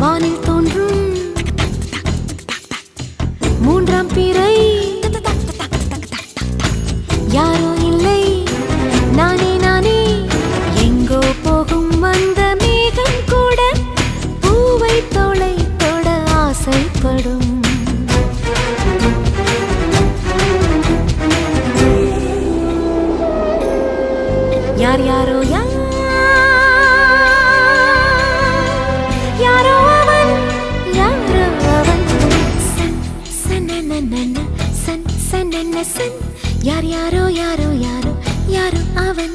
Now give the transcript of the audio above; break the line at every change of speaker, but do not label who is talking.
வானில் தோன்றும் மூன்றாம் பிறை யாரோ இல்லை நானே நானே எங்கோ போகும் அந்த மேகம் கூட பூவை தோளை தொட ஆசைப்படும் யார் யாரோ யாரோ அவன் யாரோ அவன் சன் சன் சன் சன் சன் யார் யாரோ யாரோ யாரோ யாரோ அவன்